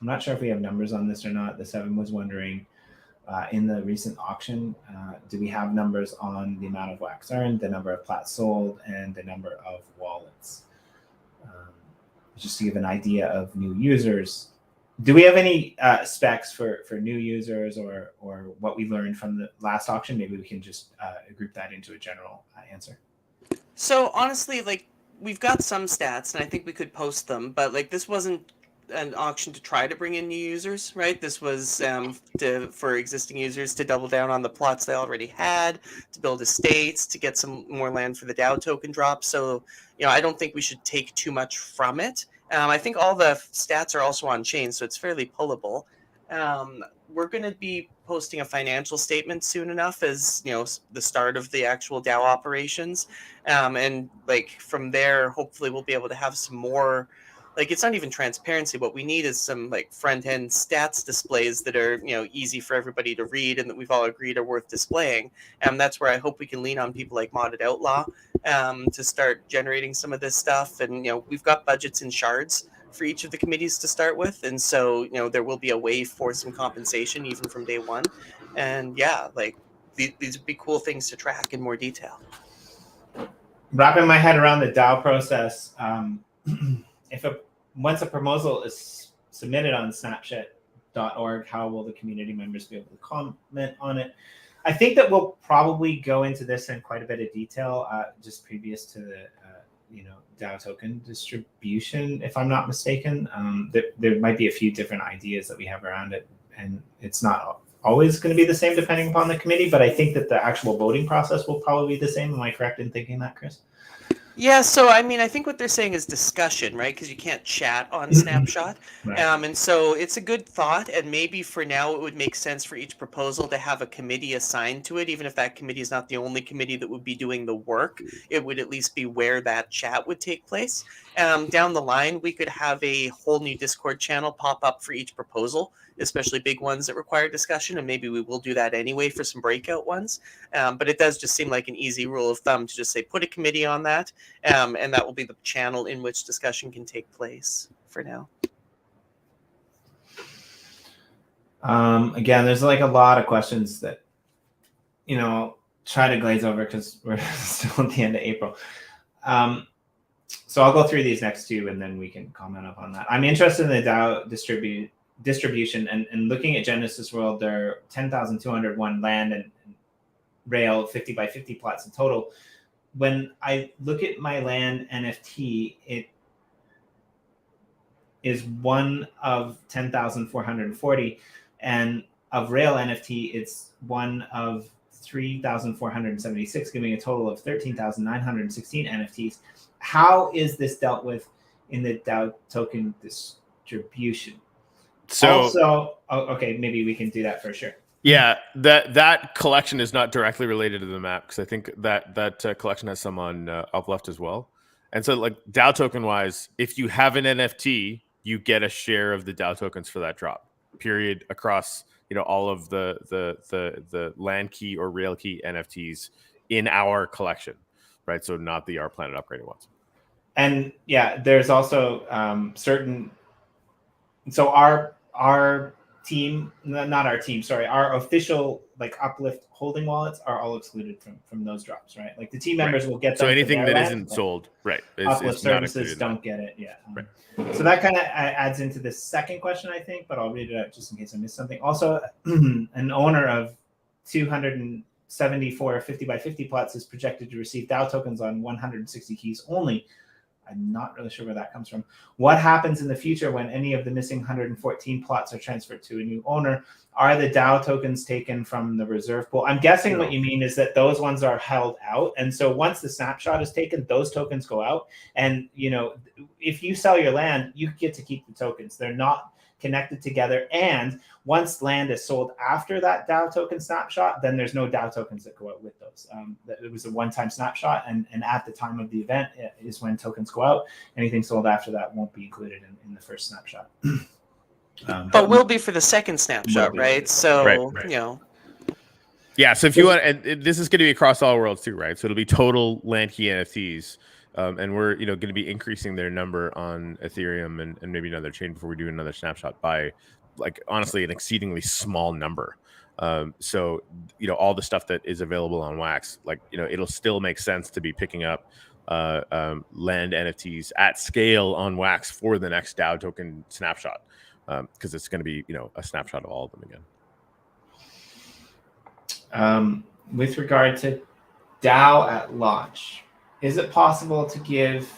I'm not sure if we have numbers on this or not. The Seven was wondering, in the recent auction, do we have numbers on the amount of wax earned, the number of plats sold, and the number of wallets? Just to give an idea of new users. Do we have any specs for new users or what we learned from the last auction? Maybe we can just group that into a general answer. So honestly, we've got some stats, and I think we could post them, but this wasn't an auction to try to bring in new users, right? This was for existing users to double down on the plots they already had, to build estates, to get some more land for the DoW token drop. So, I don't think we should take too much from it. I think all the stats are also on chain, so it's fairly pullable. We're going to be posting a financial statement soon enough as, the start of the actual DoW operations. And from there, hopefully we'll be able to have some more. It's not even transparency. What we need is some front-end stats displays that are, easy for everybody to read and that we've all agreed are worth displaying. And that's where I hope we can lean on people like Modded Outlaw to start generating some of this stuff. And, we've got budgets in shards for each of the committees to start with. And so, there will be a way for some compensation even from day one. And yeah, these would be cool things to track in more detail. Wrapping my head around the DoW process, once a proposal is submitted on snapchat.org, how will the community members be able to comment on it? I think that we'll probably go into this in quite a bit of detail, just previous to the DoW token distribution, if I'm not mistaken. There might be a few different ideas that we have around it, and it's not always going to be the same depending upon the committee, but I think that the actual voting process will probably be the same. Am I correct in thinking that, Chris? Yeah, so I think what they're saying is discussion, right? Because you can't chat on Snapshot. Right. And so it's a good thought, and maybe for now it would make sense for each proposal to have a committee assigned to it, even if that committee is not the only committee that would be doing the work. It would at least be where that chat would take place. Down the line, we could have a whole new Discord channel pop up for each proposal, especially big ones that require discussion, and maybe we will do that anyway for some breakout ones. But it does just seem like an easy rule of thumb to just say put a committee on that, and that will be the channel in which discussion can take place for now. Again, there's like a lot of questions that, I'll try to glaze over because we're still at the end of April. So I'll go through these next two and then we can comment upon that. I'm interested in the DAO distribution and looking at Genesis World, there are 10,201 land and rail 50 by 50 plots in total. When I look at my land NFT, it is one of 10,440, and of rail NFT, it's one of 3,476, giving a total of 13,916 NFTs. How is this dealt with in the DAO token distribution? So, also, okay, maybe we can do that for sure. Yeah, that collection is not directly related to the map because I think that collection has some on Uplift as well. And so, like DAO token wise, if you have an NFT, you get a share of the DAO tokens for that drop. Period. Across all of the land key or rail key NFTs in our collection, right? So not the Our Planet upgraded ones. And yeah, there's also certain. So our team, not our team, sorry, our official like Uplift holding wallets are all excluded from those drops, right? Like the team members will get them. So anything that isn't sold, right? Uplift services don't get it. Yeah. Right. So that kind of adds into the second question, I think, but I'll read it out just in case I missed something. Also, an owner of 274 50 by 50 plots is projected to receive DAO tokens on 160 keys only. I'm not really sure where that comes from. What happens in the future when any of the missing 114 plots are transferred to a new owner? Are the DAO tokens taken from the reserve pool? I'm guessing what you mean is that those ones are held out. And so once the snapshot is taken, those tokens go out. And, if you sell your land, you get to keep the tokens. They're not connected together. And once land is sold after that DAO token snapshot, then there's no DAO tokens that go out with those. It was a one-time snapshot, and at the time of the event is when tokens go out. Anything sold after that won't be included in the first snapshot. But will be for the second snapshot, right? So, right. Yeah, so if you want, and this is going to be across all worlds too, right? So it'll be total land key NFTs. And we're going to be increasing their number on Ethereum and maybe another chain before we do another snapshot by, like, honestly, an exceedingly small number. So all the stuff that is available on Wax, like it'll still make sense to be picking up land NFTs at scale on Wax for the next DAO token snapshot, because it's going to be a snapshot of all of them again. With regard to DAO at launch, is it possible to give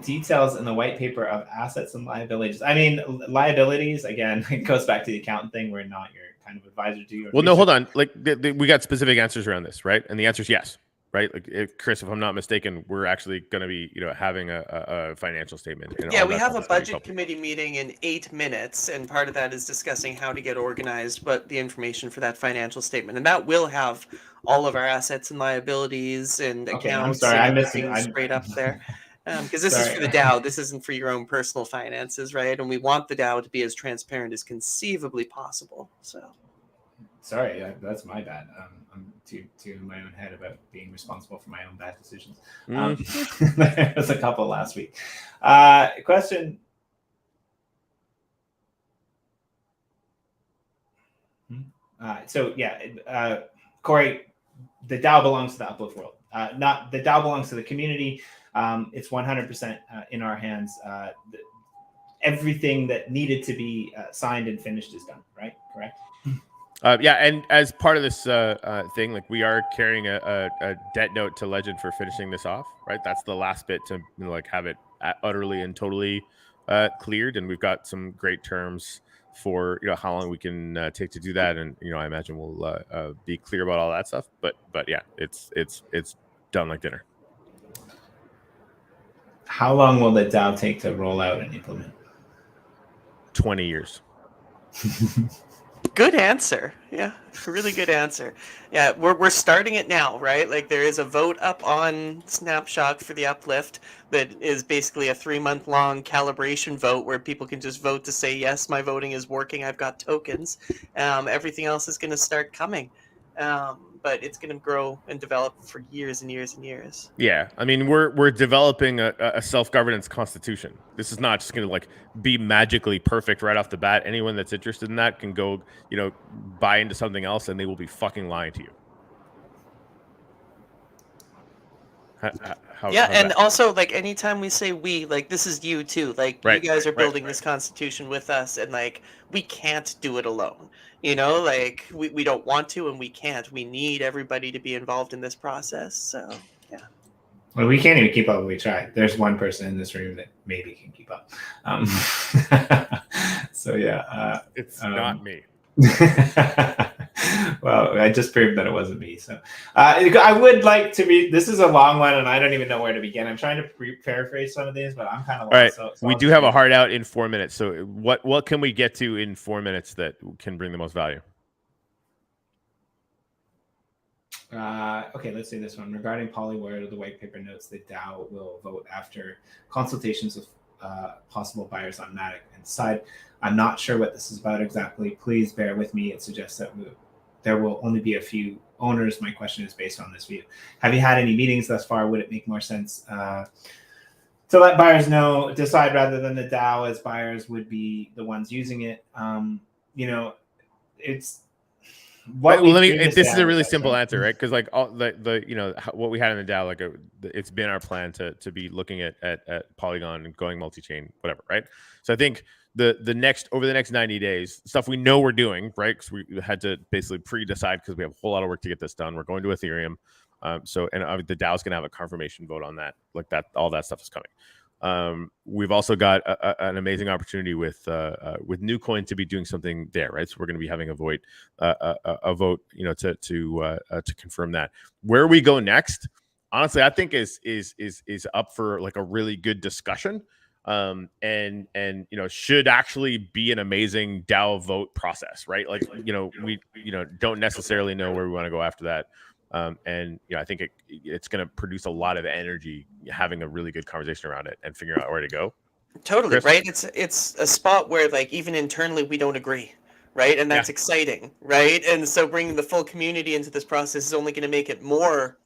details in the white paper of assets and liabilities? I mean, liabilities, again, it goes back to the accountant thing. We're not your kind of advisor to you. Well, no, hold on. Like we got specific answers around this, right? And the answer is yes, right? Like Chris, if I'm not mistaken, we're actually going to be, having a financial statement. Yeah, we have a budget committee meeting in 8 minutes, and part of that is discussing how to get organized, but the information for that financial statement, and that will have all of our assets and liabilities and accounts. I'm sorry, I'm missing straight up there. Because this is for the DAO. This isn't for your own personal finances, right? And we want the DAO to be as transparent as conceivably possible. So, sorry, that's my bad. I'm too in my own head about being responsible for my own bad decisions. There was a couple last week. Question. Corey, the DAO belongs to the Uplift world. Not the DAO belongs to the community. It's 100% in our hands. Everything that needed to be signed and finished is done, right? Correct? Yeah, and as part of this thing, like we are carrying a debt note to Legend for finishing this off, right? That's the last bit to have it utterly and totally cleared, and we've got some great terms for how long we can take to do that, and I imagine we'll be clear about all that stuff. But yeah, it's done like dinner. How long will the DAO take to roll out and implement? 20 years. Good answer. Yeah, really good answer. Yeah, we're starting it now, right? Like there is a vote up on Snapshot for the Uplift that is basically a 3-month-long calibration vote where people can just vote to say, yes, my voting is working, I've got tokens. Everything else is going to start coming. But but it's going to grow and develop for years and years and years. Yeah, I mean, we're developing a self-governance constitution. This is not just going to like be magically perfect right off the bat. Anyone that's interested in that can go, buy into something else, and they will be fucking lying to you. And also, like, anytime we say we, like, this is you too. Like, you guys are building this constitution with us, and like, we can't do it alone. Like, we don't want to, and we can't. We need everybody to be involved in this process. So yeah. Well, we can't even keep up. We try. There's one person in this room that maybe can keep up. So yeah, it's not me. Well, I just proved that it wasn't me. So I would like to read. This is a long one, and I don't even know where to begin. I'm trying to paraphrase some of these, but I'm kind of lost. All right, we do have a hard out in 4 minutes. So what can we get to in 4 minutes that can bring the most value? Okay, let's do this one. Regarding Polywire, the white paper notes that DoW will vote after consultations with possible buyers on Matic and side. I'm not sure what this is about exactly. Please bear with me. It suggests that there will only be a few owners. My question is based on this view. Have you had any meetings thus far? Would it make more sense to let buyers decide rather than the DAO, as buyers would be the ones using it? It's what. Well, this is a really simple answer, right? Because like all what we had in the DAO, like it's been our plan to be looking at Polygon and going multi-chain, whatever, right? So I think over the next 90 days, stuff we know we're doing, right? Because we had to basically pre-decide because we have a whole lot of work to get this done. We're going to Ethereum, the DAO's gonna have a confirmation vote on that. Like that, all that stuff is coming. We've also got an amazing opportunity with NewCoin to be doing something there, right? So we're going to be having a vote, to confirm that. Where we go next, honestly, I think is up for like a really good discussion, and should actually be an amazing DAO vote process, right? Like we don't necessarily know where we want to go after that. I think it's going to produce a lot of energy having a really good conversation around it and figuring out where to go. Totally, Chris? Right? It's a spot where like even internally we don't agree, right? And that's exciting, right? And so bringing the full community into this process is only going to make it more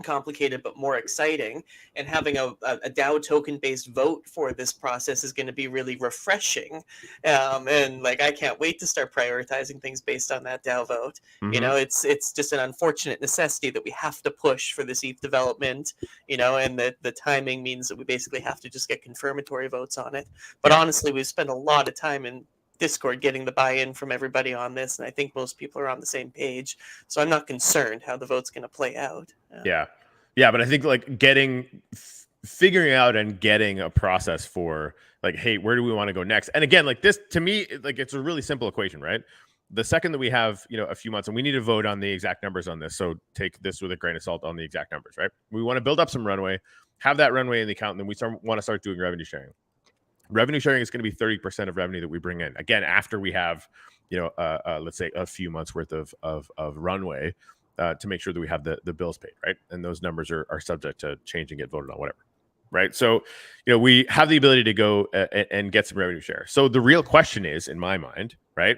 complicated but more exciting, and having a DAO token based vote for this process is going to be really refreshing, and like I can't wait to start prioritizing things based on that DAO vote. It's just an unfortunate necessity that we have to push for this ETH development, and that the timing means that we basically have to just get confirmatory votes on it. But honestly, we've spent a lot of time in Discord getting the buy-in from everybody on this, and I think most people are on the same page, so I'm not concerned how the vote's going to play out. But I think like figuring out and getting a process for like, hey, where do we want to go next? And again, like this to me, like it's a really simple equation, right? The second that we have a few months, and we need to vote on the exact numbers on this, so take this with a grain of salt on the exact numbers, right? We want to build up some runway, have that runway in the account, and then we want to start doing revenue sharing. Revenue sharing is going to be 30% of revenue that we bring in. Again, after we have, let's say a few months worth of runway to make sure that we have the bills paid, right? And those numbers are subject to change and get voted on, whatever, right? So, we have the ability to go and get some revenue share. So the real question is, in my mind, right?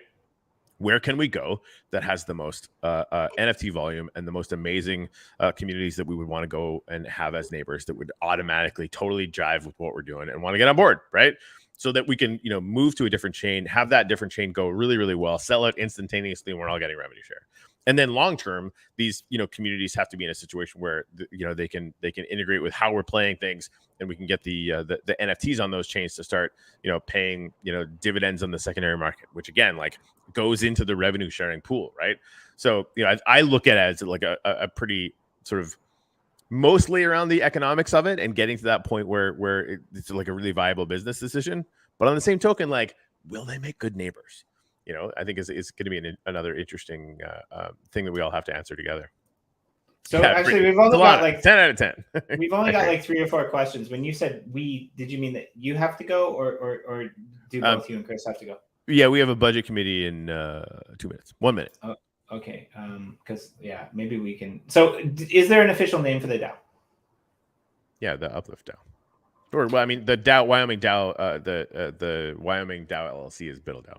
Where can we go that has the most NFT volume and the most amazing communities that we would want to go and have as neighbors that would automatically totally jive with what we're doing and want to get on board, right? So that we can, move to a different chain, have that different chain go really, really well, sell it instantaneously, and we're all getting revenue share. And then long term, these communities have to be in a situation where they can integrate with how we're playing things, and we can get the NFTs on those chains to start paying dividends on the secondary market, which again like goes into the revenue sharing pool, right? So I look at it as like a pretty sort of mostly around the economics of it and getting to that point where it's like a really viable business decision. But on the same token, like, will they make good neighbors? I think is going to be another interesting thing that we all have to answer together. So actually, we've only got like 10 out of 10. We've only got like 3 or 4 questions. When you said we, did you mean that you have to go, or do both you and Chris have to go? Yeah, we have a budget committee in 2 minutes. 1 minute. Oh, okay. Because maybe we can. So, is there an official name for the DAO? Yeah, the Uplift DAO. Or the DAO Wyoming DAO. The Wyoming DAO LLC is BuildDAO.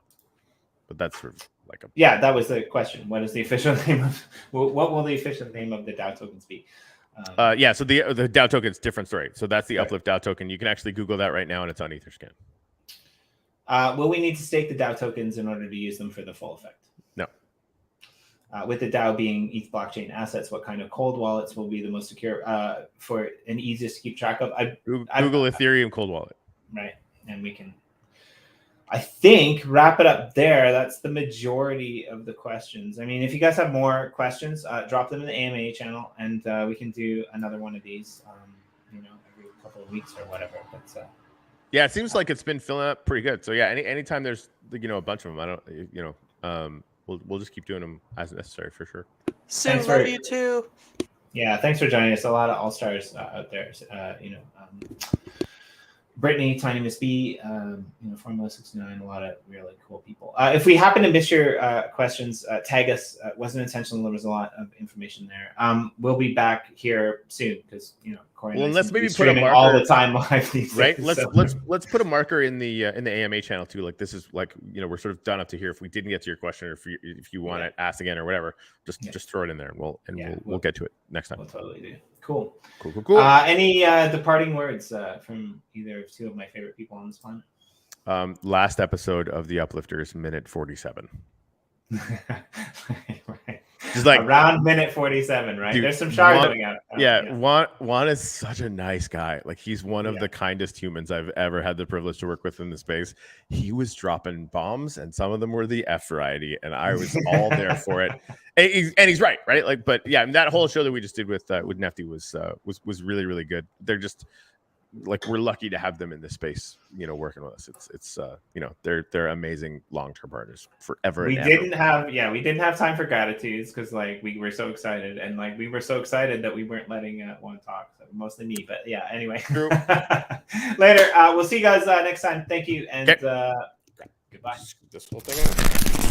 but that's sort of like a that was the question. What is the official name of what will the official name of the DoW tokens be? Yeah, so the DoW token's different story. So that's the Uplift DoW token. You can actually Google that right now, and it's on Etherscan. Will we need to stake the DoW tokens in order to use them for the full effect? No. With the DoW being ETH blockchain assets, what kind of cold wallets will be the most secure for and easiest to keep track of? Google Ethereum cold wallet. Right, and we can, I think, wrap it up there. That's the majority of the questions. I mean, if you guys have more questions, drop them in the AMA channel, and we can do another one of these, every couple of weeks or whatever. But yeah, it seems like it's been filling up pretty good. So yeah, anytime there's a bunch of them, we'll just keep doing them as necessary for sure. So love you too. Yeah, thanks for joining us. A lot of all stars out there. Brittany, Tiny Miss B, Formula 69, a lot of really cool people. If we happen to miss your questions, tag us. It wasn't intentional. There was a lot of information there. We'll be back here soon because Corey. Well, let's maybe put a marker all the time live these right. Days, Let's put a marker in the AMA channel too. Like this is like we're sort of done up to here. If we didn't get to your question, or if you want to ask again or whatever, just throw it in there, and we'll get to it next time. We'll totally do. Cool. Any departing words from either of two of my favorite people on this planet? Last episode of the Uplifters, minute 47. Right. Just like around minute 47, right? Dude, there's some shard going out. Juan is such a nice guy. Like he's one of the kindest humans I've ever had the privilege to work with in the space. He was dropping bombs, and some of them were the F variety, and I was all there for it. And he's right? Like, but yeah, that whole show that we just did with Nefty was really, really good. They're just like, we're lucky to have them in this space, working with us. It's they're amazing long-term partners forever. We didn't have time for gratitudes because we were so excited, and we were so excited that we weren't letting Juan talk. So mostly me, but yeah. Anyway, later. We'll see you guys next time. Thank you, and goodbye. This whole thing out.